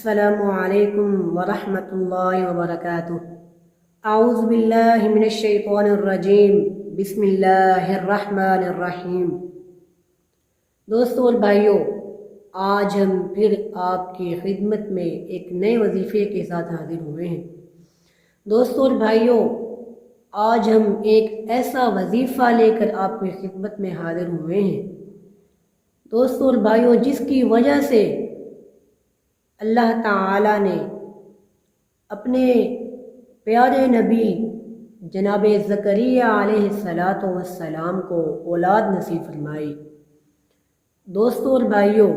السلام علیکم ورحمۃ اللہ وبرکاتہ۔ اعوذ باللہ من الشیطان الرجیم، بسم اللہ الرحمن الرحیم۔ دوستو اور بھائیوں، آج ہم پھر آپ کی خدمت میں ایک نئے وظیفے کے ساتھ حاضر ہوئے ہیں۔ دوستو اور بھائیوں، آج ہم ایک ایسا وظیفہ لے کر آپ کی خدمت میں حاضر ہوئے ہیں دوستو اور بھائیوں، جس کی وجہ سے اللہ تعالی نے اپنے پیارے نبی جناب زکریا علیہ السلام کو اولاد نصیب فرمائی۔ دوستو اور بھائیوں،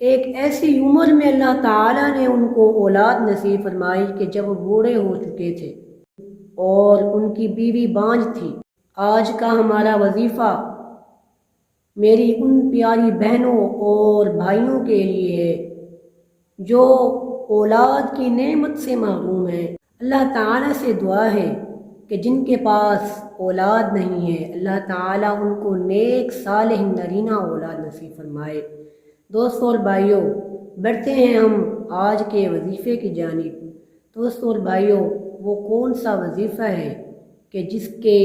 ایک ایسی عمر میں اللہ تعالی نے ان کو اولاد نصیب فرمائی کہ جب وہ بوڑھے ہو چکے تھے اور ان کی بیوی بانجھ تھی۔ آج کا ہمارا وظیفہ میری ان پیاری بہنوں اور بھائیوں کے لیے ہے جو اولاد کی نعمت سے محروم ہیں۔ اللہ تعالیٰ سے دعا ہے کہ جن کے پاس اولاد نہیں ہے، اللہ تعالیٰ ان کو نیک صالح نرینہ اولاد نصیب فرمائے۔ دوستو اور بھائیوں، بڑھتے ہیں ہم آج کے وظیفے کی جانب۔ دوستو اور بھائیوں، وہ کون سا وظیفہ ہے کہ جس کے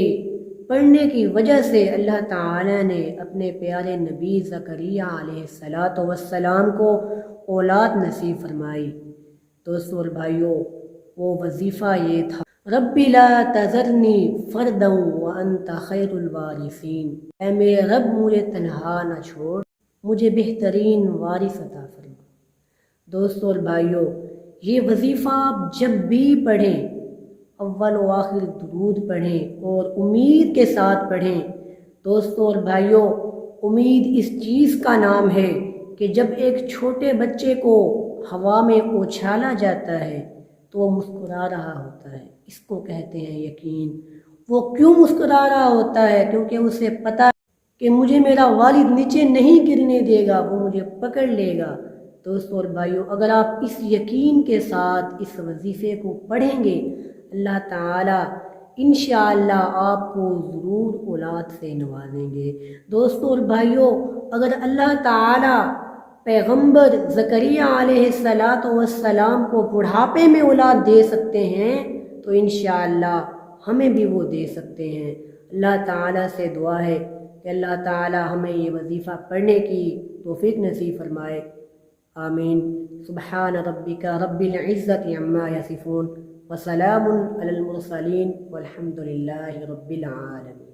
پڑھنے کی وجہ سے اللہ تعالیٰ نے اپنے پیارے نبی زکریا علیہ السلام کو اولاد نصیب فرمائی۔ دوستو اور بھائیوں، وہ وظیفہ یہ تھا، رب لا تذرنی فردا وانت خیر الوارثین، اے میرے رب مجھے تنہا نہ چھوڑ، مجھے بہترین وارث عطا فرما۔ دوستو اور بھائیوں، یہ وظیفہ آپ جب بھی پڑھیں، اول و آخر درود پڑھیں اور امید کے ساتھ پڑھیں۔ دوستو اور بھائیوں، امید اس چیز کا نام ہے کہ جب ایک چھوٹے بچے کو ہوا میں اچھالا جاتا ہے تو وہ مسکرا رہا ہوتا ہے، اس کو کہتے ہیں یقین۔ وہ کیوں مسکرا رہا ہوتا ہے؟ کیونکہ اسے پتہ ہے کہ مجھے میرا والد نیچے نہیں گرنے دے گا، وہ مجھے پکڑ لے گا۔ دوستو اور بھائیوں، اگر آپ اس یقین کے ساتھ اس وظیفے کو پڑھیں گے، اللہ تعالیٰ انشاءاللہ آپ کو ضرور اولاد سے نوازیں گے۔ دوستو اور بھائیوں، اگر اللہ تعالیٰ پیغمبر زکریا علیہ السلام کو بڑھاپے میں اولاد دے سکتے ہیں تو انشاءاللہ ہمیں بھی وہ دے سکتے ہیں۔ اللہ تعالیٰ سے دعا ہے کہ اللہ تعالیٰ ہمیں یہ وظیفہ پڑھنے کی توفیق نصیب فرمائے، آمین۔ سبحان ربک رب العزت عما یصفون وسلام علی المرسلین والحمد للہ رب العالمین۔